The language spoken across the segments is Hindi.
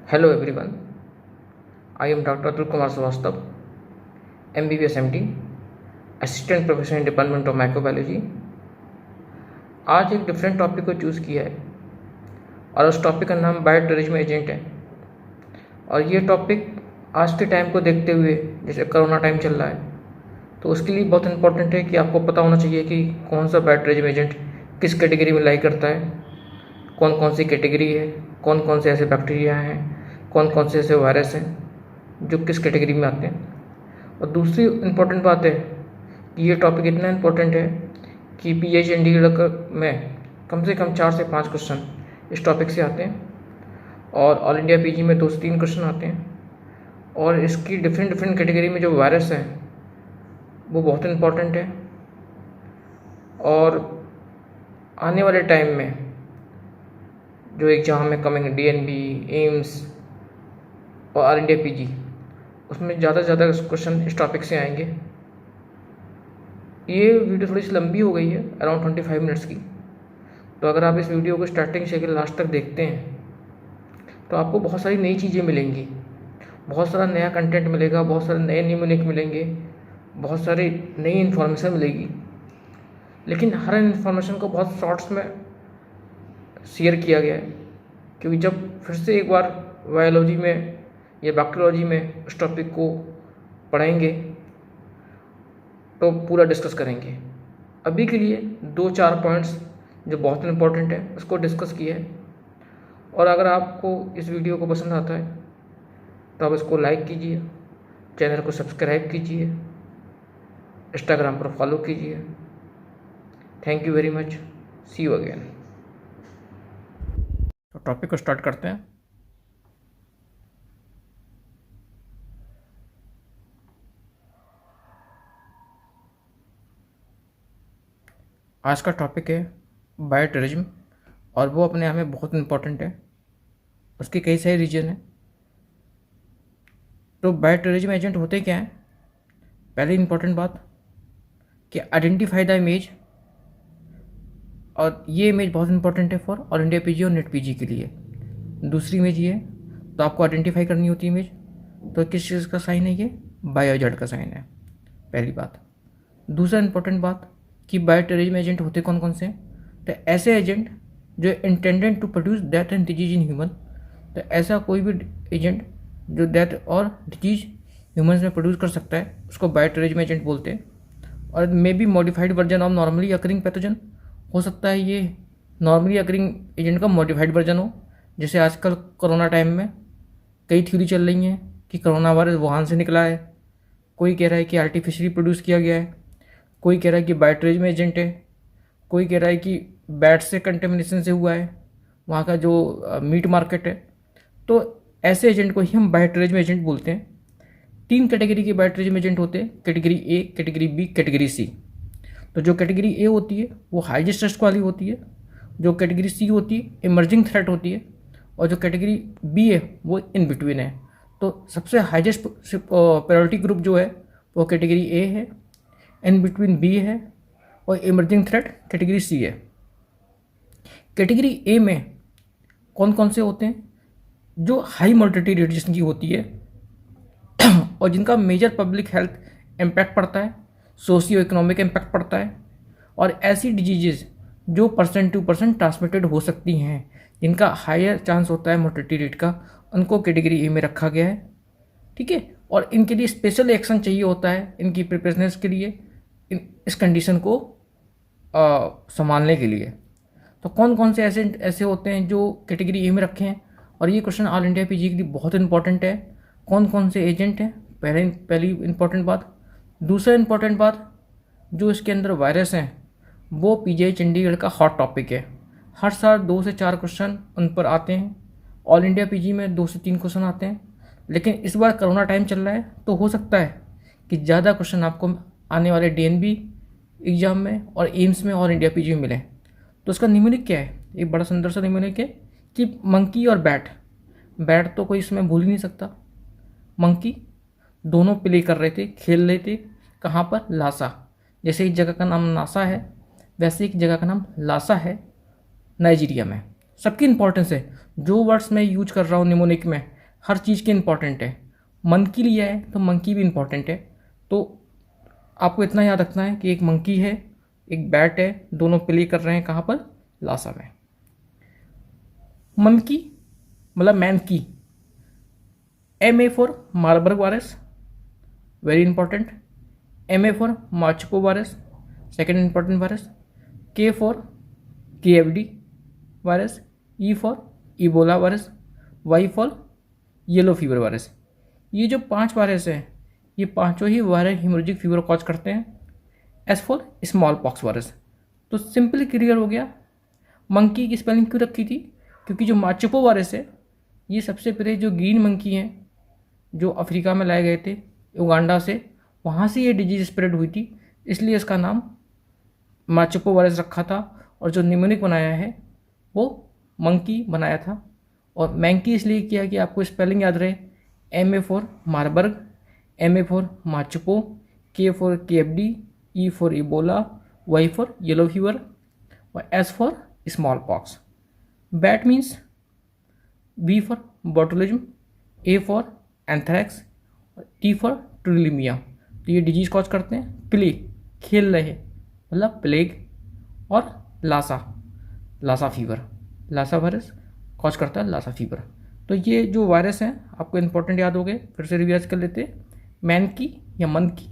Hello everyone, I am Dr. Atul Kumar Srivastav, MBBS MD, assistant professor in department of microbiology. आज एक डिफरेंट टॉपिक को चूज़ किया है और उस टॉपिक का नाम बायोटेररिज्म एजेंट है। और ये टॉपिक आज के टाइम को देखते हुए, जैसे कोरोना टाइम चल रहा है, तो उसके लिए बहुत इंपॉर्टेंट है कि आपको पता होना चाहिए कि कौन सा बायोटेररिज्म एजेंट किस कैटेगरी में लाई करता है, कौन कौन सी कैटेगरी है, कौन कौन से ऐसे बैक्टीरिया हैं, कौन कौन से ऐसे वायरस हैं जो किस कैटेगरी में आते हैं। और दूसरी इम्पोर्टेंट बात है कि ये टॉपिक इतना इम्पोर्टेंट है कि पीएच चंडीगढ़ में कम से कम 4 से 5 क्वेश्चन इस टॉपिक से आते हैं और ऑल इंडिया पीजी में 2 से 3 क्वेश्चन आते हैं। और इसकी डिफरेंट डिफरेंट कैटेगरी में जो वायरस हैं वो बहुत इम्पोर्टेंट है। और आने वाले टाइम में जो एग्ज़ाम में कमेंगे डीएनबी, एम्स और ऑल इंडिया पीजी, उसमें ज़्यादा से ज़्यादा क्वेश्चन इस टॉपिक से आएंगे। ये वीडियो थोड़ी सी लंबी हो गई है, अराउंड 25 मिनट्स की। तो अगर आप इस वीडियो को स्टार्टिंग से लास्ट तक देखते हैं तो आपको बहुत सारी नई चीज़ें मिलेंगी, बहुत सारा नया कंटेंट मिलेगा, बहुत सारे नए न्यूमेरिक मिलेंगे, बहुत सारी नई इन्फॉर्मेशन मिलेगी। लेकिन हर इन्फॉर्मेशन को बहुत शॉर्ट्स में शेयर किया गया है, क्योंकि जब फिर से एक बार बायोलॉजी में या बैक्टीरियोलॉजी में उस टॉपिक को पढ़ेंगे तो पूरा डिस्कस करेंगे। अभी के लिए 2-4 पॉइंट्स जो बहुत इम्पोर्टेंट है उसको डिस्कस किया है। और अगर आपको इस वीडियो को पसंद आता है तो आप इसको लाइक कीजिए, चैनल को सब्सक्राइब कीजिए, इंस्टाग्राम पर फॉलो कीजिए। Thank you very much, see you again. तो टॉपिक को स्टार्ट करते हैं। आज का टॉपिक है बायोटेररिज्म और वो अपने आप में बहुत इम्पोर्टेंट है। उसके कई सारे रीजन हैं। तो बायोटेररिज्म एजेंट होते क्या हैं? पहली इम्पोर्टेंट बात कि आइडेंटिफाई द इमेज, और ये इमेज बहुत इंपॉर्टेंट है फॉर ऑल इंडिया पीजी और नेट पीजी के लिए। दूसरी इमेज ये है, तो आपको आइडेंटिफाई करनी होती है इमेज, तो किस चीज़ का साइन है? ये बायो एजेंट का साइन है, पहली बात। दूसरा इंपॉर्टेंट बात कि बायोटेररिज्म एजेंट होते कौन कौन से हैं? तो ऐसे एजेंट जो intended to produce death and disease in human, तो ऐसा कोई भी एजेंट जो डेथ और डिजीज ह्यूमन्स में प्रोड्यूस कर सकता है उसको बायोटेररिज्म एजेंट बोलते हैं। और may be modified version of normally occurring pathogen, हो सकता है ये नॉर्मली अकरिंग एजेंट का मॉडिफाइड वर्जन हो। जैसे आजकल कोरोना टाइम में कई थ्योरी चल रही हैं कि कोरोना वायरस वुहान से निकला है, कोई कह रहा है कि आर्टिफिशियली प्रोड्यूस किया गया है, कोई कह रहा है कि बायोटेररिज्म एजेंट है, कोई कह रहा है कि बैट से कंटेमिनेशन से हुआ है, वहाँ का जो मीट मार्केट है। तो ऐसे एजेंट को ही हम बायोटेररिज्म एजेंट बोलते हैं। 3 कैटेगरी के बायोटेररिज्म एजेंट होते हैं, category A, category B, category C. तो जो कैटेगरी ए होती है वो हाईएस्ट रिस्क वाली होती है, जो कैटेगरी सी होती है इमर्जिंग थ्रेट होती है, और जो कैटेगरी बी है वो इन बिटवीन है। तो सबसे हाईएस्ट प्रायोरिटी ग्रुप जो है वो कैटेगरी ए है, इन बिटवीन बी है, और इमर्जिंग थ्रेट कैटेगरी सी है। कैटेगरी ए में कौन कौन से होते हैं? जो हाई मोर्टेलिटी रेट जिनकी होती है और जिनका मेजर पब्लिक हेल्थ इम्पैक्ट पड़ता है, सोशियो इकोनॉमिक इम्पैक्ट पड़ता है, और ऐसी डिजीजेज जो % टू % ट्रांसमिटेड हो सकती हैं, जिनका हायर चांस होता है मोर्टेलिटी रेट का, उनको कैटेगरी ए में रखा गया है। ठीक है। और इनके लिए स्पेशल एक्शन चाहिए होता है इनकी प्रिपरेशनेस के लिए, इस कंडीशन को संभालने के लिए। तो कौन कौन से ऐसे होते हैं जो कैटेगरी ए में रखे हैं? और ये क्वेश्चन ऑल इंडिया पीजी के लिए बहुत इंपॉर्टेंट है। कौन कौन से एजेंट हैं? पहली इंपॉर्टेंट बात। दूसरा इंपॉर्टेंट बात, जो इसके अंदर वायरस हैं वो पीजीआई चंडीगढ़ का हॉट टॉपिक है। हर साल 2 से 4 क्वेश्चन उन पर आते हैं। ऑल इंडिया पीजी में 2 से 3 क्वेश्चन आते हैं, लेकिन इस बार कोरोना टाइम चल रहा है तो हो सकता है कि ज़्यादा क्वेश्चन आपको आने वाले डीएनबी एग्ज़ाम में और एम्स में ऑल इंडिया पीजी में मिले। तो उसका न्यूमेरिक क्या है? एक बड़ा सुंदर सा न्यूमेरिक है कि मंकी और बैट तो कोई इसमें भूल ही नहीं सकता। मंकी दोनों प्ले कर रहे थे, खेल रहे थे, कहाँ पर? लासा। जैसे एक जगह का नाम नासा है, वैसे एक जगह का नाम लासा है नाइजीरिया में। सबकी इंपॉर्टेंस है। जो वर्ड्स मैं यूज कर रहा हूँ निमोनिक में, हर चीज़ के इम्पॉर्टेंट है। मंकी लिया है तो मंकी भी इम्पॉर्टेंट है। तो आपको इतना याद रखना है कि एक मंकी है, एक बैट है, दोनों प्ले कर रहे हैं कहाँ पर, लासा में। मंकी मतलब मैनकी, MA for Marburg virus, very important. MA for Machupo virus, second important virus. K for KFD virus, E for Ebola virus, Y for yellow fever virus. ये जो 5 वायरस हैं ये पांचों ही वायरल हेमोरेजिक फीवर कॉज करते हैं। S for smallpox virus. तो सिंपली क्लियर हो गया। मंकी की स्पेलिंग क्यों रखी थी, क्योंकि जो मार्चुको वायरस है ये सबसे पहले जो ग्रीन मंकी हैं जो अफ्रीका में लाए गए थे उगांडा से, वहाँ से ये डिजीज स्प्रेड हुई थी, इसलिए इसका नाम मार्चुको वायरस रखा था। और जो निमोनिक बनाया है वो मंकी बनाया था। और मैंकी इसलिए किया कि आपको स्पेलिंग याद रहे, MA for Marburg, MA for Machupo, K for KFD, E for Ebola, Y for yellow fever और S for smallpox. Bat means B for botulism, A for anthrax, T for tularemia. तो ये डिजीज कॉज करते हैं प्ले, खेल रहे मतलब प्लेग। और Lassa fever, Lassa virus cause करता है लासा फीवर। तो ये जो वायरस हैं आपको इंपॉर्टेंट याद हो गए, फिर से रिवाइज कर लेते हैं। मैन की या मन की,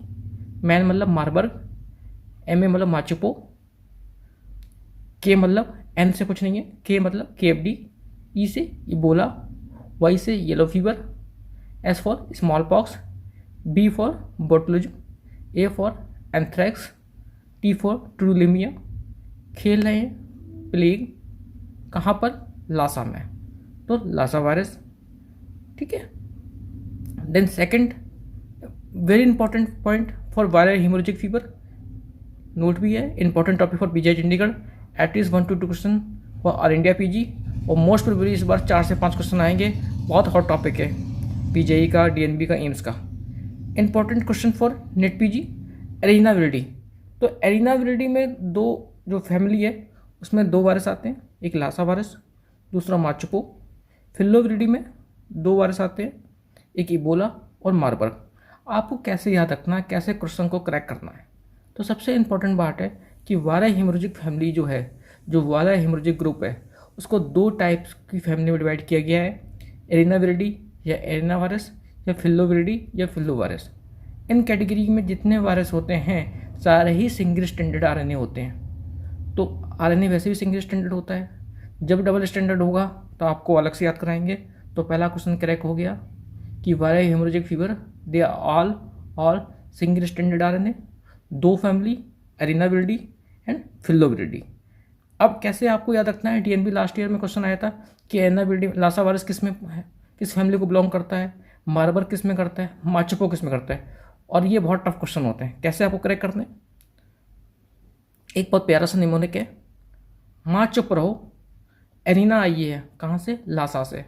मैन मतलब मार्बर्ग, MA मतलब मार्चुको, K मतलब N से कुछ नहीं है, K मतलब KFD, E से इबोला, Y से yellow fever, S for smallpox, B for botulism, A for anthrax, T for tularemia. खेल रहे हैं प्लेग कहाँ पर, लासा में, तो लासा वायरस। ठीक है। Then second very important point for viral haemorrhagic fever, note भी है, important topic for PGI Chandigarh, at least 1 to 2 question for all India PG। और मोस्ट प्रोबेबली इस बार 4 से 5 क्वेश्चन आएंगे। बहुत हॉट टॉपिक है PGI का, DNB का, एम्स का। Important question for NET PG, arenaviridae. तो एरिना विरिडी में दो जो फैमिली है उसमें 2 वायरस आते हैं, एक लासा वायरस, दूसरा मार्चुको। फिलोविरिडी में 2 वायरस आते हैं, एक इबोला और मार्बर्ग। आपको कैसे याद रखना है, कैसे क्वेश्चन को क्रैक करना है। तो सबसे इंपॉर्टेंट बात है कि वायरल हेमोरेजिक फैमिली जो है, जो वायरल हेमोरेजिक ग्रुप है, उसको 2 टाइप्स की फैमिली में डिवाइड किया गया है, एरिना विरिडी या एरिना वायरस, या फिलोविरिडी या फिलो वायरस। इन कैटेगरी में जितने वायरस होते हैं सारे ही सिंगल स्टैंडर्ड RNA होते हैं। तो RNA वैसे भी सिंगल स्टैंडर्ड होता है, जब डबल स्टैंडर्ड होगा तो आपको अलग से याद कराएंगे। तो पहला क्वेश्चन क्रैक हो गया कि viral haemorrhagic fever they are all single stranded RNA, 2 family, Arenaviridae and Filoviridae. अब कैसे आपको याद रखना है, DNB लास्ट ईयर में क्वेश्चन आया था कि एरिना विरिडी लासा वायरस किस में है, किस फैमिली को बिलोंग करता है, मार्बर्ग किस में करता है, मार्चुको किस में करता है। और ये बहुत टफ क्वेश्चन होते हैं, कैसे आपको क्रैक करने। एक बहुत प्यारा सा निमोनिक है, माँ चुप रहो, एरिना आई है कहाँ से, लासा से।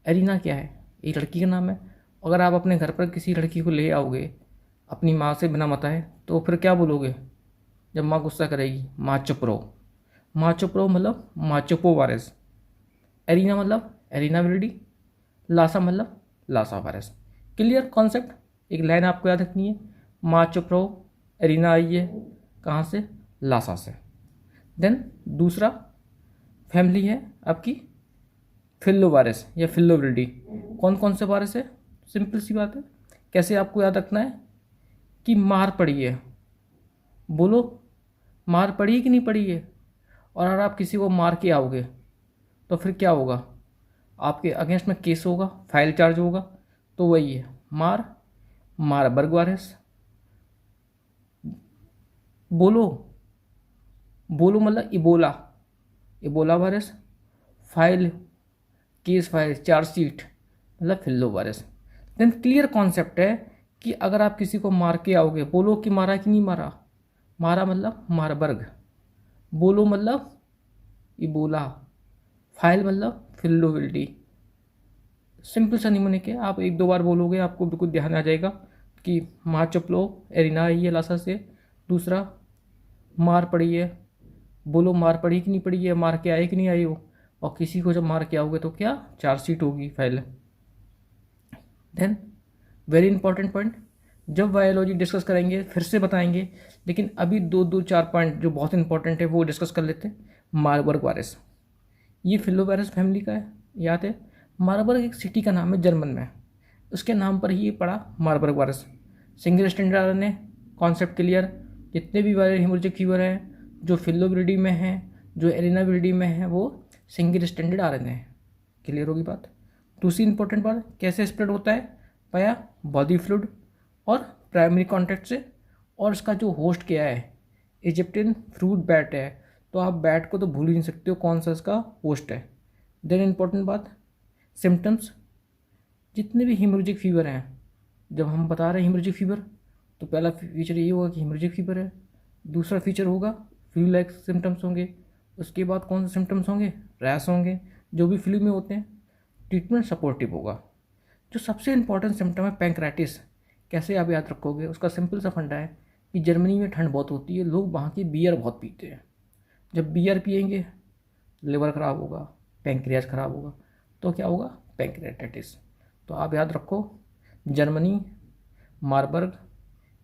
एरिना क्या है, एक लड़की का नाम है। अगर आप अपने घर पर किसी लड़की को ले आओगे अपनी माँ से बिना बताए, तो फिर क्या बोलोगे जब माँ गुस्सा करेगी, माँ चुप रहो। माँ चुप रहो मतलब मार्चुको वायरस, एरिना मतलब एरिना विरिडी, लासा मतलब लासा वायरस। Clear concept. एक लाइन आपको याद रखनी है, माँ चुप रहो, एरिना आई है कहाँ से, लासा से। देन दूसरा फैमिली है आपकी फिलो वायरस या फिलोविरिडी। कौन कौन से वायरस है, सिंपल सी बात है। कैसे आपको याद रखना है कि मार पड़ी है, बोलो मार पड़ी कि नहीं पड़ी है। और अगर आप किसी को मार के आओगे तो फिर क्या होगा, आपके अगेंस्ट में केस होगा, फाइल चार्ज होगा। तो वही है मार्बर्ग वायरस। बोलो मतलब Ebola virus, file case, file chargesheet मतलब फिल्लो वायरस। देन क्लियर कॉन्सेप्ट है कि अगर आप किसी को मार के आओगे, बोलो कि मारा कि नहीं मारा। मारा मतलब मार्बर्ग, बोलो मतलब इबोला, फाइल मतलब फिलोविरिडी। सिंपल सा निमोनिक है, आप 1-2 बार बोलोगे आपको बिल्कुल ध्यान आ जाएगा कि मार चुप लो, एरिना आई है लासा से। दूसरा मार पड़ी है, बोलो मार पड़ी कि नहीं पड़ी है, मार के आए कि नहीं आए हो। और किसी को जब मार के आओगे तो क्या, चार्जशीट होगी, file. Then very important point, जब बायोलॉजी डिस्कस करेंगे फिर से बताएंगे, लेकिन अभी दो दो चार पॉइंट जो बहुत इंपॉर्टेंट है वो डिस्कस कर लेते हैं। मार्बर्ग वायरस, ये फिलोवायरस फैमिली का है, याद है। मार्बर्ग एक सिटी का नाम है जर्मन में, उसके नाम पर ही पड़ा Marburg virus. Single standard RNA, concept clear. जितने भी वायरल हेमोरेजिक फीवर हैं जो फिलोविरिडी में हैं, जो एरिनाविरिडी में हैं, वो सिंगल स्टैंडर्ड आरएनए है। क्लियर होगी बात। दूसरी इंपॉर्टेंट बात, कैसे स्प्रेड होता है, पाया बॉडी फ्लूइड और प्राइमरी कॉन्टैक्ट से, और इसका जो होस्ट क्या है इजिप्टियन फ्रूट बैट है, तो आप बैट को तो भूल ही नहीं सकते हो कौन सा इसका होस्ट है। देन इंपॉर्टेंट बात, सिम्टम्स, जितने भी हेमोरेजिक फीवर हैं, जब हम बता रहे हैं हेमोरेजिक फीवर तो पहला फीचर ये होगा कि हेमोरेजिक फीवर है, दूसरा फीचर होगा फ्लू लाइक सिम्टम्स होंगे, उसके बाद कौन से सिम्टम्स होंगे, रैश होंगे, जो भी फ्लू में होते हैं। ट्रीटमेंट सपोर्टिव होगा। जो सबसे इंपॉर्टेंट सिम्टम है पैंक्राइटिस, कैसे आप याद रखोगे, उसका सिंपल सा फंडा है कि जर्मनी में ठंड बहुत होती है, लोग वहाँ की बियर बहुत पीते हैं। जब बियर पियेंगे लिवर ख़राब होगा, पैंक्रियाज ख़राब होगा, तो क्या होगा, पैंक्रियाटाइटिस। तो आप याद रखो, Germany, Marburg,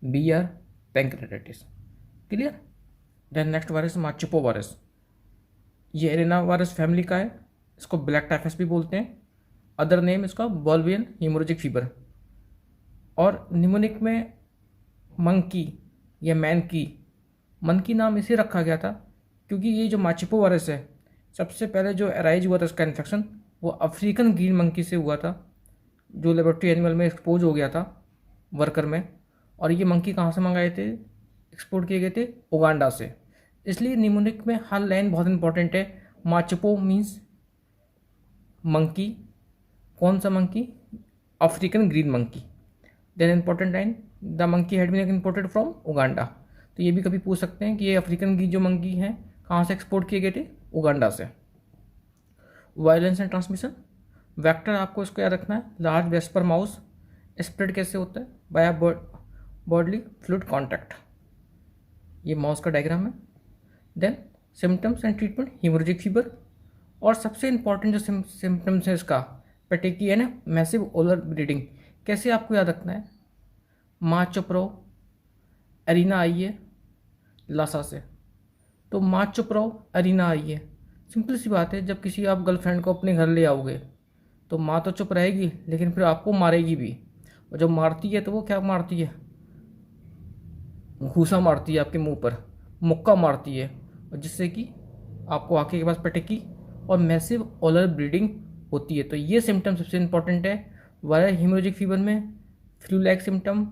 beer, pancreatitis. Clear. Then next virus Machupo virus, ये एरेना वायरस फैमिली का है, इसको ब्लैक टाइफस भी बोलते हैं। अदर नेम इसका बॉल्वियन हेमोरेजिक फीवर। और निमोनिक में मंकी या मंकी नाम इसे रखा गया था क्योंकि ये जो मार्चिपो वायरस है, सबसे पहले जो अराइज हुआ था इसका इन्फेक्शन वो अफ्रीकन ग्रीन मंकी से हुआ था, जो लेबोरेटरी एनिमल में एक्सपोज हो गया था वर्कर में। और ये मंकी कहाँ से मंगाए थे, एक्सपोर्ट किए गए थे उगांडा से। इसलिए निमोनिक में हर लाइन बहुत इंपॉर्टेंट है। मार्चिपो मीन्स मंकी, कौन सा monkey, African green monkey. Then important line, the monkey had been imported from Uganda. तो ये भी कभी पूछ सकते हैं कि ये अफ्रीकन की जो मंकी हैं कहाँ से एक्सपोर्ट किए गए थे, उगांडा से। वायलेंस एंड ट्रांसमिशन, वेक्टर आपको इसको याद रखना है, लार्ज वेस्पर माउस। स्प्रेड कैसे होता है, बाय बॉडली फ्लूइड कॉन्टैक्ट। ये माउस का डायग्राम है। Then symptoms and treatment, haemorrhagic fever. और सबसे इंपॉर्टेंट जो सिम्टम्स है इसका, पेटेकी है ना, मैसिव ओलर ब्लीडिंग। कैसे आपको याद रखना है, मार्चोप्रो एरिना आई है लासा से, तो मार्चोप्रो एरिना आई है। सिंपल सी बात है, जब किसी आप गर्लफ्रेंड को अपने घर ले आओगे तो माँ तो चुप रहेगी लेकिन फिर आपको मारेगी भी, और जब मारती है तो वो क्या मारती है, घूसा मारती है आपके मुंह पर, मुक्का मारती है, और जिससे कि आपको आंखें के पास पटेकी और मैसिव ओलर ब्लीडिंग होती है। तो ये सिम्टम सबसे इंपॉर्टेंट है। वायरल हेमोरेजिक फीवर में flu like symptom,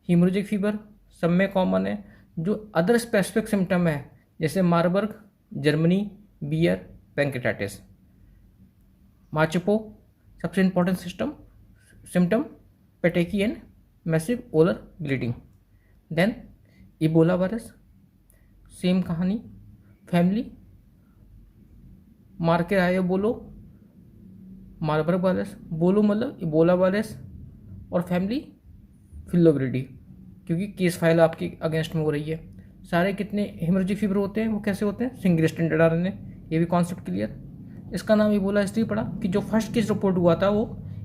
haemorrhagic fever सब में कॉमन है। जो अदर स्पेसिफिक सिम्टम है जैसे Marburg, Germany, beer, pancreatitis. Machupo सबसे important symptom petechiae and massive oral bleeding. Then Ebola virus, same कहानी, फैमिली मार के आए बोलो, मार्बर्ग वायरस, बोलो मतलब इबोला वायरस, और फैमिली फिलोविरिडी, क्योंकि केस फाइल आपके अगेंस्ट में हो रही है। सारे कितने हेमोरेजिक फीवर होते हैं वो कैसे होते हैं, सिंगल स्टैंडर्ड आरएनए। ये भी कॉन्सेप्ट क्लियर। इसका नाम इबोला इसलिए पड़ा कि जो फर्स्ट केस रिपोर्ट हुआ था वो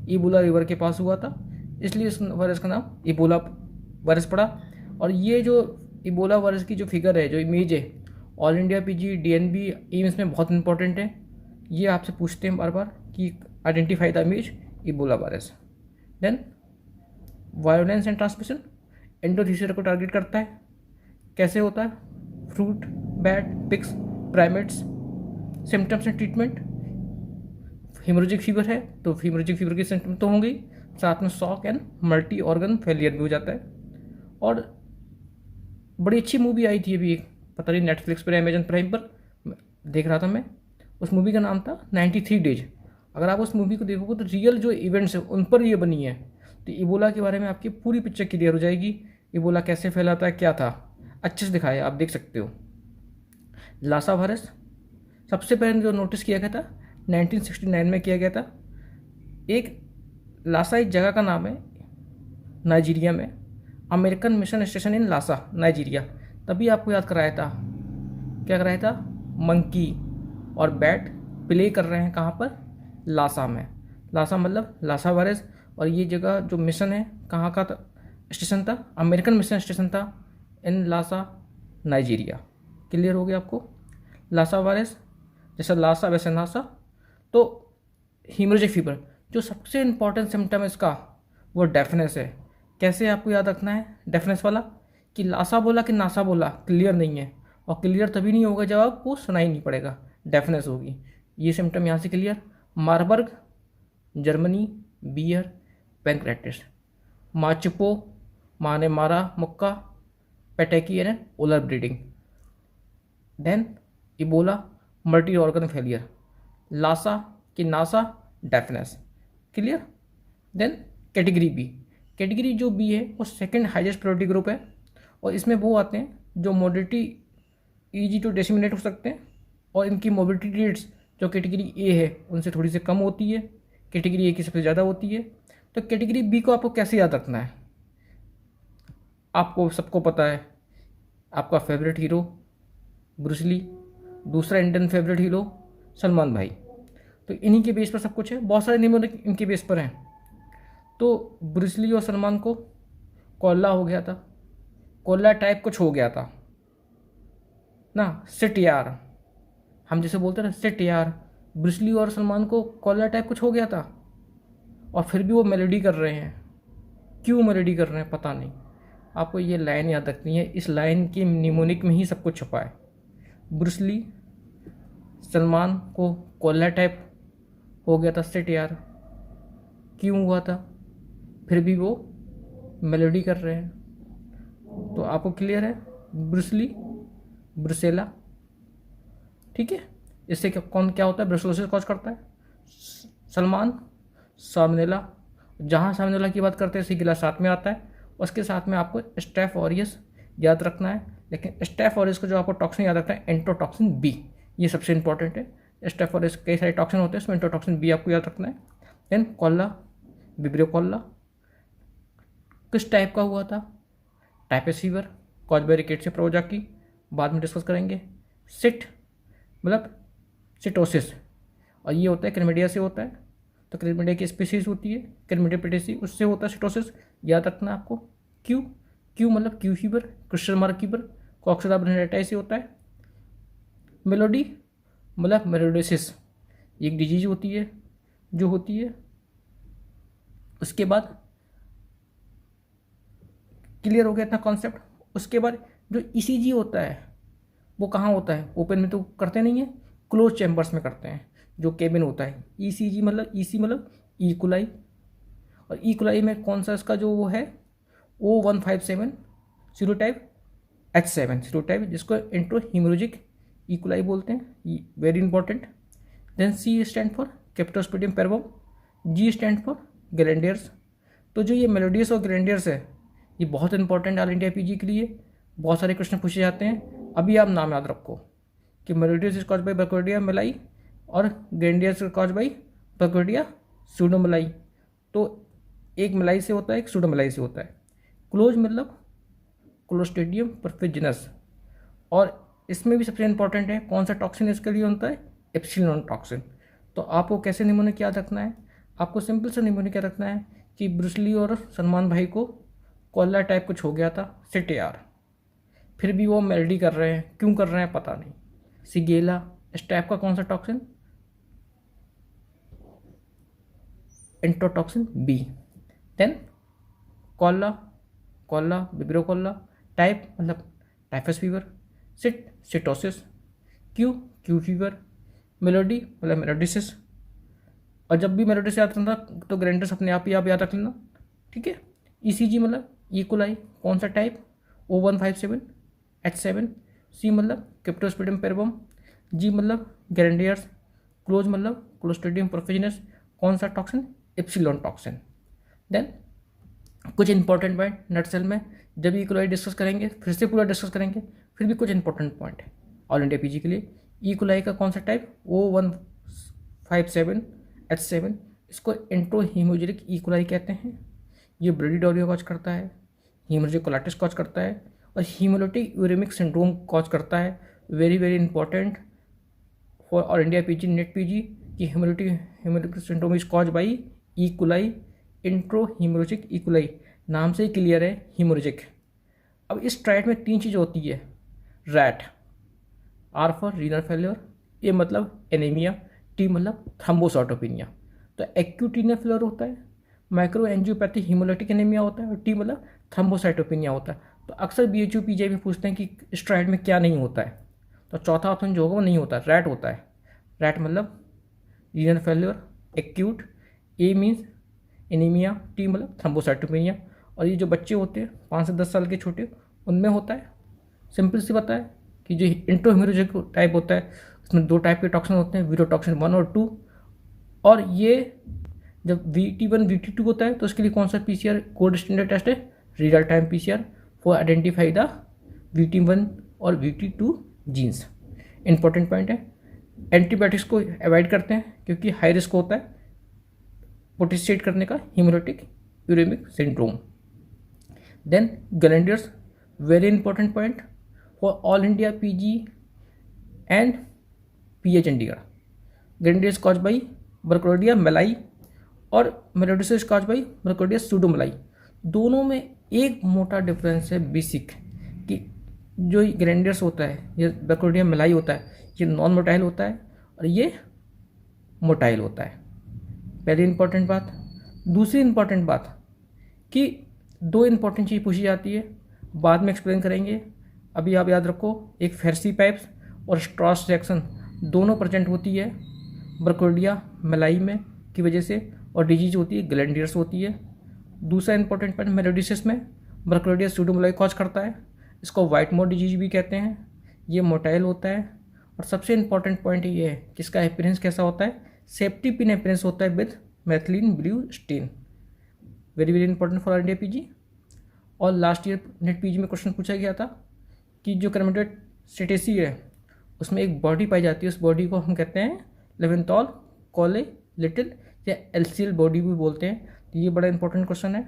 इबोला रिवर के पास हुआ था, इसलिए इस वायरस का नाम इबोला वायरस पड़ा। और ये जो इबोला वायरस की जो फिगर है, जो इमेज है, all India PG, DNB, AIIMS में बहुत इंपॉर्टेंट है। ये आपसे पूछते हैं बार बार कि identify the image Ebola virus. Then virulence and transmission, एंडोथीसिस को टारगेट करता है। कैसे होता है, fruit bat, pigs, primates. Symptoms and treatment, haemorrhagic fever है तो हेमोरेजिक फीवर के सिम्टम तो होंगे, साथ में shock and multi organ failure भी हो जाता है। और बड़ी अच्छी मूवी आई थी अभी एक, पता नहीं नेटफ्लिक्स पर, अमेजन प्राइम पर देख रहा था मैं, उस मूवी का नाम था 93 डेज। अगर आप उस मूवी को देखोगे तो रियल जो इवेंट्स हैं उन पर ये बनी है। तो इबोला के बारे में आपकी पूरी पिक्चर क्लियर हो जाएगी, इबोला कैसे फैलाता है, क्या था, अच्छे से दिखाया, आप देख सकते हो। लासा वायरस सबसे पहले जो नोटिस किया गया था 1969 में किया गया था। एक लासा एक जगह का नाम है नाइजीरिया में, American mission station in Lassa Nigeria. तभी आपको याद कराया था, क्या कराया था, मंकी और बैट प्ले कर रहे हैं कहाँ पर, लासा में। लासा मतलब लासा वायरस, और ये जगह जो मिशन है कहाँ का था, स्टेशन था, अमेरिकन मिशन स्टेशन था इन लासा नाइजीरिया। क्लियर हो गया आपको। लासा वायरस जैसा लासा वैसे नासा। तो हीमोरेजिक फीवर जो सबसे इम्पॉर्टेंट सिम्टम है इसका वो डेफनेस है। कैसे आपको याद रखना है डेफनेस वाला, कि लासा बोला कि नासा बोला, क्लियर नहीं है, और क्लियर तभी नहीं होगा जब आपको सुनाई नहीं पड़ेगा, डेफनेस होगी। ये सिम्टम यहाँ से clear. Marburg Germany, beer, pancreatitis. Machupo माने मारा मुक्का, पेटेकी यानी oral bleeding. Then Ebola multi organ failure, Lassa कि NASA deafness. Clear. Then category B, category जो बी है वो सेकंड हाईएस्ट प्रायोरिटी ग्रुप है, और इसमें वो आते हैं जो मोबिलिटी ईजी टू डिसेमिनेट हो सकते हैं, और इनकी मोबिलिटी रेट्स जो कैटेगरी ए है उनसे थोड़ी सी कम होती है, कैटेगरी ए की सबसे ज़्यादा होती है। तो कैटेगरी बी को आपको कैसे याद रखना है, आपको सबको पता है, आपका फेवरेट हीरो ब्रूस ली, दूसरा इंडियन फेवरेट हीरो सलमान भाई। तो इन्हीं के बेस पर सब कुछ है, बहुत सारे नियम इनके बेस पर हैं। तो ब्रूस ली और सलमान को कोल्ला हो गया था, कोल्ला टाइप कुछ हो गया था ना, सिट यार, हम जैसे बोलते हैं ना सिट यार, ब्रूस ली और सलमान को कोल्ला टाइप कुछ हो गया था, और फिर भी वो मेलोडी कर रहे हैं। क्यों मेलोडी कर रहे हैं पता नहीं। आपको ये लाइन याद रखनी है, इस लाइन के निमोनिक में ही सब कुछ छुपा है। ब्रूस ली सलमान को कोल्ला टाइप हो गया था सिट यार, क्यों हुआ था, फिर भी वो मेलोडी कर रहे हैं। तो आपको क्लियर है, ब्रूस ली ब्रुसेला, ठीक है। इससे क्या होता है, ब्रुसेलोसिस कॉज करता है। सलमान साल्मोनेला, जहाँ साल्मोनेला की बात करते हैं सिगिला साथ में आता है, उसके साथ में आपको स्टेफ ऑरियस याद रखना है। लेकिन स्टेफ ऑरियस को जो आपको टॉक्सिन याद रखना है एंटोटॉक्सिन बी, ये सबसे इंपॉर्टेंट है। स्टेफ ऑरियस कई सारे टॉक्सिन होते हैं, उसमें एंटोटॉक्सिन बी आपको याद रखना है। देन कोल्ला विब्रियो कोल्ला किस टाइप का हुआ था, typhus fever cause by Rickettsia prowazekii, बाद में डिस्कस करेंगे। सिट मतलब सिटोसिस, और ये होता है क्लैमिडिया से होता है। तो क्लैमिडिया की स्पीसीज होती है क्लैमिडिया पेटेसी, उससे होता है सिटोसिस, याद रखना है आपको। क्यू मतलब Q fever, crystal mark fever Coxiella burnetii से होता है। मेलोडी मतलब मेलोडिसिस, एक डिजीज होती है जो होती है। उसके बाद क्लियर हो गया इतना कॉन्सेप्ट। उसके बाद जो ईसीजी होता है वो कहाँ होता है, ओपन में तो करते नहीं है, क्लोज चैम्बर्स में करते हैं, जो केबिन होता है। ईसीजी मतलब ईसी मतलब इकोलाई, और इकोलाई में कौन सा इसका जो वो है O157 सीरोटाइप H7 सीरोटाइप, जिसको इंट्रो हीमोरेजिक इकोलाई बोलते हैं, very important. Then C stand for Cryptosporidium parvum, G stand for glanders. तो जो ये मेलोडियस और ग्रैंडियर्स है ये बहुत इंपॉर्टेंट ऑल इंडिया पीजी के लिए, बहुत सारे क्वेश्चन पूछे जाते हैं। अभी आप नाम याद रखो कि मेलोडियस इज कॉज बाई बर्कोडिया मलाई, और ग्रैंडियर्स इज कॉज बाई बर्कोडिया सूडोमलाई। तो एक मलाई से होता है, एक सूडोमलाई से होता है। क्लोज मतलब क्लोस्ट्रीडियम परफिजिनस, और इसमें भी सबसे इंपॉर्टेंट है कौन सा टॉक्सिन इसके लिए होता है, एप्सिलॉन टॉक्सिन। तो आपको कैसे निमोनिक याद रखना है, आपको सिंपल सा निमोनिक याद रखना है कि ब्रूस ली और सलमान भाई को कोल्ला टाइप कुछ हो गया था सिट यार, फिर भी वो मेलोडी कर रहे हैं, क्यों कर रहे हैं पता नहीं। सिगेला इस टाइप का कौन सा toxin, enterotoxin B. Then cholera Vibrio cholerae, type मतलब typhus fever, psittacosis, Q fever, melody मतलब मेलोडिसिस। और जब भी मेलोडिस याद रखना तो ग्रैंडियर्स अपने आप ही आप याद रख लेना, ठीक है। ईसीजी मतलब इकोलाई, कौन सा टाइप O157 H7, C मतलब कैप्टोस्पोडियम पेरवम, G मतलब ग्रैंडियर्स, क्लोज मतलब क्लोस्ट्रीडियम परफिजिनस, कौन सा टॉक्सिन, एप्सिलॉन टॉक्सिन। देन कुछ इंपॉर्टेंट पॉइंट नटसेल में जब इकोलाई डिस्कस करेंगे, फिर से पूरा डिस्कस करेंगे, फिर भी कुछ इंपॉर्टेंट पॉइंट है ऑल इंडिया पीजी के लिए। इकोलाई का कौन सा टाइप O157 H7, इसको एंट्रो हीमोजेनिक इकोलाई कहते हैं। ये ब्लडी डायरिया कॉज करता है, हीमोरेजिक कोलाइटिस कॉज करता है, और हीमोलिटिक यूरेमिक सिंड्रोम कॉज करता है। Very very important for all India PG NEET PG की haemolytic syndrome is cause by E coli entero haemorrhagic E coli, नाम से ही क्लियर है हीमोरेजिक। अब इस ट्राइड में 3 चीज़ होती है। Rat, R for renal failure, A मतलब एनीमिया, टी मतलब थ्रोम्बोसाइटोपेनिया। तो एक्यूट रीनल फेलियर होता है, माइक्रो एंजियोपैथी हीमोलाइटिक एनीमिया होता है, और टी मतलब थ्रोम्बोसाइटोपेनिया होता है। तो अक्सर BHO PGI में पूछते हैं कि इस ट्राइड में क्या नहीं होता है, तो चौथा ऑप्शन जो होगा वो नहीं होता, रैट होता है। रैट मतलब रीनल फेलियर एक्यूट, ए मीन्स एनीमिया, टी मतलब थ्रोम्बोसाइटोपेनिया। और ये जो बच्चे होते हैं 5 से 10 साल के छोटे, उनमें होता है। सिंपल सी बात है कि जो इंट्रोहीमोरेजिक टाइप होता है उसमें 2 टाइप के टॉक्सिन होते हैं, वीरोटॉक्सिन 1 और 2। और ये जब VT1 VT2 होता है तो उसके लिए कौन सा PCR गोल्ड स्टैंडर्ड टेस्ट है, real time PCR for identify the VT1 और VT2 जीन्स। इंपॉर्टेंट पॉइंट है, एंटीबायोटिक्स को अवॉइड करते हैं क्योंकि हाई रिस्क होता है पोटिसिएट करने का haemolytic uraemic syndrome. Then glanders, very important point for all India PG and PH Chandigarh. Glanders cause by Burkholderia mallei और मेलोडिसिस कॉज बाई बर्कोडिया सूडोमेलाई। दोनों में एक मोटा डिफरेंस है बेसिक, कि जो ग्लैंडियर्स होता है, ये बर्कोडिया मेलाई होता है, ये नॉन मोटाइल होता है और ये मोटाइल होता है। पहली इंपॉर्टेंट बात। दूसरी इंपॉर्टेंट बात कि 2 इंपॉर्टेंट चीज़ पूछी जाती है, बाद में एक्सप्लेन करेंगे। अभी आप याद रखो, एक फेरसी पाइप्स और स्ट्रॉस रिएक्शन दोनों प्रेजेंट होती है बर्कोडिया मेलाई में की वजह से, और डिजीज होती है ग्लैंडियर्स होती है। दूसरा इंपॉर्टेंट पॉइंट, मेलोडिसिस में बर्कोडिया सूडोमेलाई कॉज करता है, इसको वाइट मोड डिजीज भी कहते हैं, ये मोटाइल होता है। और सबसे इंपॉर्टेंट पॉइंट ये है कि इसका अपीयरेंस कैसा होता है, सेफ्टी पिन अपीयरेंस होता है with मैथिलीन blue stand. Very very important for India PG। और लास्ट ईयर नेट PG में क्वेश्चन पूछा गया था कि जो क्रेमेटेड सेटेसी है उसमें एक बॉडी पाई जाती है, उस बॉडी को हम कहते हैं लेवेंथॉल कोले लिटिल या LCL बॉडी भी बोलते हैं। तो ये बड़ा इंपॉर्टेंट क्वेश्चन है।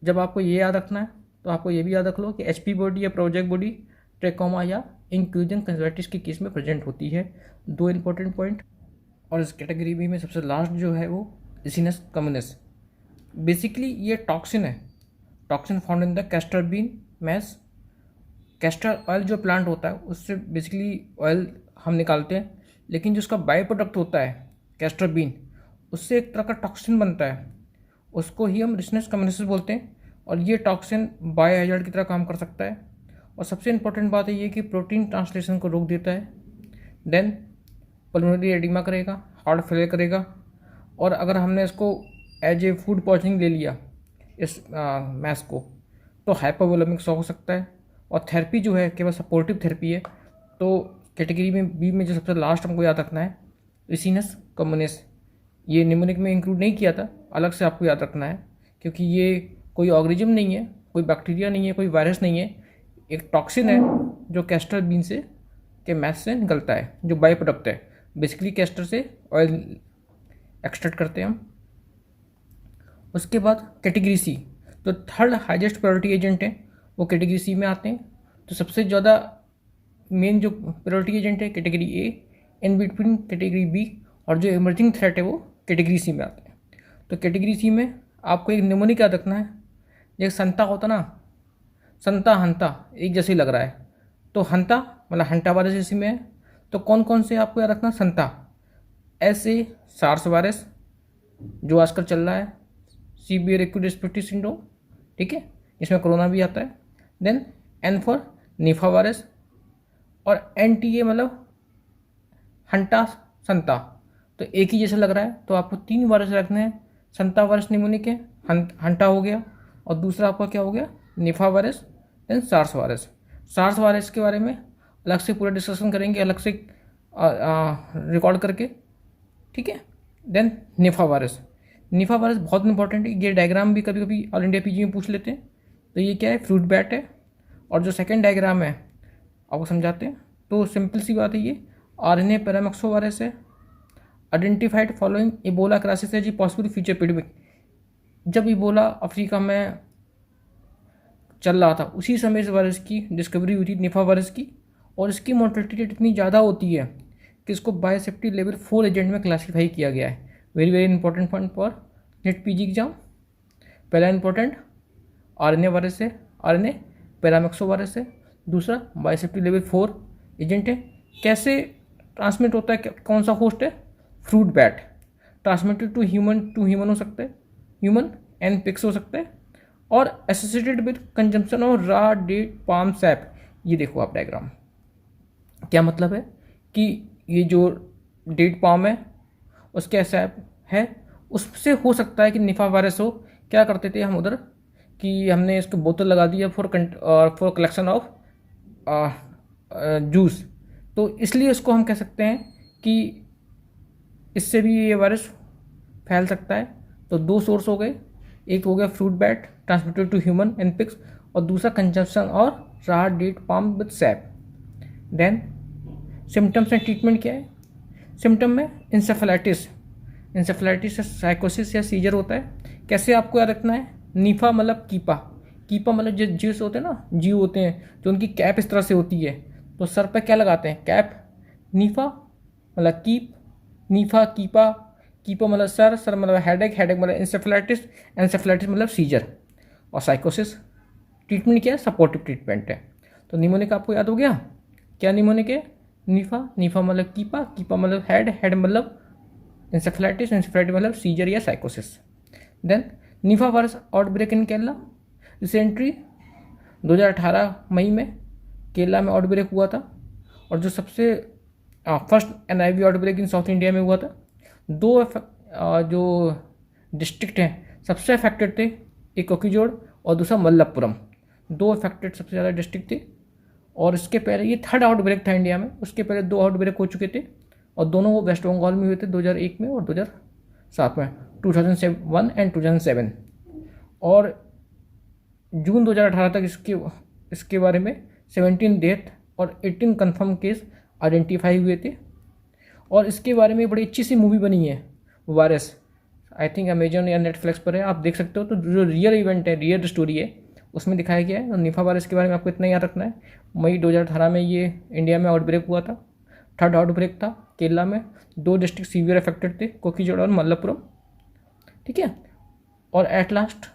जब आपको ये याद रखना है तो आपको ये भी याद रख लो कि HP बॉडी या प्रोजेक्ट बॉडी ट्रेकोमा या इंक्लूजन कंजर्वेटिस के केस में प्रेजेंट होती है। 2 इंपॉर्टेंट पॉइंट। और इस कैटेगरी भी में सबसे लास्ट जो है वो रिसिनस कम्युनिस। बेसिकली ये टॉक्सिन है, toxin found in the castor bean mash. Castor oil जो प्लांट होता है उससे बेसिकली ऑयल हम निकालते हैं, लेकिन जो उसका बाई प्रोडक्ट होता है कैस्टर बीन, उससे एक तरह का टॉक्सिन बनता है, उसको ही हम रिसिनस कम्युनिस बोलते हैं। और ये टॉक्सिन बायो हैजार्ड की तरह काम कर सकता है। और सबसे इंपॉर्टेंट बात है ये कि प्रोटीन ट्रांसलेशन को रोक देता है। देन पल्मोनरी एडिमा करेगा, हार्ट फेलियर करेगा। और अगर हमने इसको एज ए फूड पॉइजनिंग ले लिया इस मैस को, तो हाइपोवोलेमिक शॉक हो सकता है। और थेरेपी जो है केवल सपोर्टिव थेरेपी है। तो कैटेगरी में बी में जो सबसे लास्ट हमको याद रखना है रिसिनस कम्युनिस, ये निमोनिक में इंक्लूड नहीं किया था, अलग से आपको याद रखना है क्योंकि ये कोई ऑर्गेनिज्म नहीं है, कोई बैक्टीरिया नहीं है, कोई वायरस नहीं है, एक टॉक्सिन है जो कैस्टर बीन से के मैस से निकलता है, जो बाई प्रोडक्ट है। बेसिकली कैस्टर से ऑयल एक्सट्रैक्ट करते हैं हम। उसके बाद कैटेगरी C, तो थर्ड हाईएस्ट प्रायोरिटी एजेंट है वो कैटेगरी C में आते हैं। तो सबसे ज़्यादा मेन जो प्रायोरिटी एजेंट है category A, in between category B, और जो इमर्जिंग थ्रेट है वो कैटेगरी C में आते हैं। तो कैटेगरी C में आपको एक निमोनिक याद रखना है। एक संता होता ना, संता हंता एक जैसे ही लग रहा है, तो हंता मतलब हंटा वायरस इसी में है। तो कौन कौन से आपको याद रखना, संता, ऐसे सार्स वायरस जो आजकल चल रहा है, सीवियर एक्यूट रेस्पिरेटरी सिंड्रोम, ठीक है, इसमें कोरोना भी आता है। देन एन फॉर निफा वायरस, और NTA मतलब हंटा संता, तो एक ही जैसा लग रहा है, तो आपको 3 वायरस रखने हैं। संता वायरस निमोनिक है, हंटा हो गया, और दूसरा आपका क्या हो गया, Nipah virus, then SARS virus. SARS virus के बारे में अलग से पूरा डिस्कशन करेंगे, अलग से रिकॉर्ड करके, ठीक है। देन निफा वायरस, निफा वायरस बहुत इंपॉर्टेंट है, ये डायग्राम भी कभी कभी ऑल इंडिया PG में पूछ लेते हैं। तो ये क्या है, फ्रूट बैट है, और जो सेकेंड डायग्राम है आपको समझाते हैं। तो सिंपल सी बात है, ये RNA पैरामैक्सो वायरस है, आइडेंटिफाइड फॉलोइंग इबोला क्राइसिस है जी पॉसिबल फ्यूचर एपिडेमिक। जब इबोला अफ्रीका में चल रहा था उसी समय इस वायरस की डिस्कवरी हुई थी, निफा वायरस की, और इसकी मोर्टेलिटी रेट इतनी ज़्यादा होती है कि इसको बायोसेफ्टी लेवल 4 एजेंट में क्लासीफाई किया गया है। Very very important point for net PG exam. पहला इंपॉर्टेंट आरएनए वायरस है, आरएनए पैरामेक्सो वायरस है। दूसरा बायोसेफ्टी लेवल 4 एजेंट है। कैसे ट्रांसमिट होता है, कौन सा होस्ट है, fruit bat. Transmitted to human हो सकता है, ह्यूमन एंड पिक्स हो सकता है, और associated with consumption of raw date palm sap. ये देखो आप डायग्राम, क्या मतलब है कि ये जो डेट पाम है उसके सैप है, उससे हो सकता है कि निफा वायरस हो। क्या करते थे हम उधर कि हमने इसको बोतल लगा दिया फॉर कलेक्शन ऑफ जूस, तो इसलिए इसको हम कह सकते हैं कि इससे भी ये वायरस फैल सकता है। तो दो सोर्स हो गए, एक हो गया fruit bat transmitted to human and pigs, और दूसरा कंजम्पशन और raw date palm with sap. Then symptoms and treatment क्या है। सिम्टम में इंसेफेलाइटिस साइकोसिस या सीजर होता है। कैसे आपको याद रखना है, नीफा मतलब कीपा मतलब जो जीव होते हैं ना, जीव होते हैं जो उनकी कैप इस तरह से होती है, तो सर पे क्या लगाते हैं, कैप। नीफा मतलब कीप, नीफा कीपा मतलब सर मतलब हेडेक मतलब इंसेफेलाइटिस मतलब सीजर, और साइकोसिस। ट्रीटमेंट क्या है, सपोर्टिव ट्रीटमेंट है। तो निमोनिक आपको याद हो गया, क्या निमोनिक है, नीफा मतलब कीपा मतलब हेड मतलब इंसेफेलाइटिस मतलब सीजर या साइकोसिस। देन निफा वायरस आउटब्रेक इन केरला। रिसेंटली 2018 मई में केरला में आउटब्रेक हुआ था, और जो सबसे फर्स्ट NIV आउटब्रेक इन साउथ इंडिया में हुआ था। दो जो डिस्ट्रिक्ट हैं सबसे अफेक्टेड थे, एक कोकीजोड़ और दूसरा मल्लपुरम, दो अफेक्टेड सबसे ज़्यादा डिस्ट्रिक्ट थे। और इसके पहले ये थर्ड आउटब्रेक था इंडिया में, उसके पहले दो आउटब्रेक हो चुके थे, और दोनों वो वेस्ट बंगाल में हुए थे 2001 में और 2007 में, 2001 एंड 2007। और जून 2018 तक इसके बारे में 17 डेथ और 18 कंफर्म केस आइडेंटिफाई हुए थे। और इसके बारे में बड़ी अच्छी सी मूवी बनी है वायरस, आई थिंक अमेजन या नेटफ्लिक्स पर है, आप देख सकते हो। तो जो रियल इवेंट है, रियल स्टोरी है, उसमें दिखाया गया है। और निफा वायरस के बारे में आपको इतना याद रखना है, मई 2018 में ये इंडिया में आउटब्रेक हुआ था, थर्ड आउटब्रेक था केरला में। दो डिस्ट्रिक्ट सीवियर अफेक्टेड थे, कोकीजोड़ और मल्लपुरम, ठीक है। और एट लास्ट,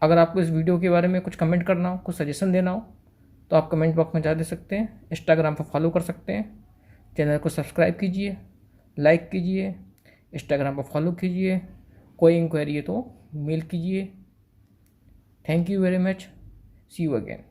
अगर आपको इस वीडियो के बारे में कुछ कमेंट करना हो, कुछ सजेशन देना हो, तो आप कमेंट बॉक्स में जा दे सकते हैं। इंस्टाग्राम पर फॉलो कर सकते हैं, चैनल को सब्सक्राइब कीजिए, लाइक कीजिए, इंस्टाग्राम पर फॉलो कीजिए। कोई इंक्वायरी है तो मेल कीजिए। Thank you very much, see you again.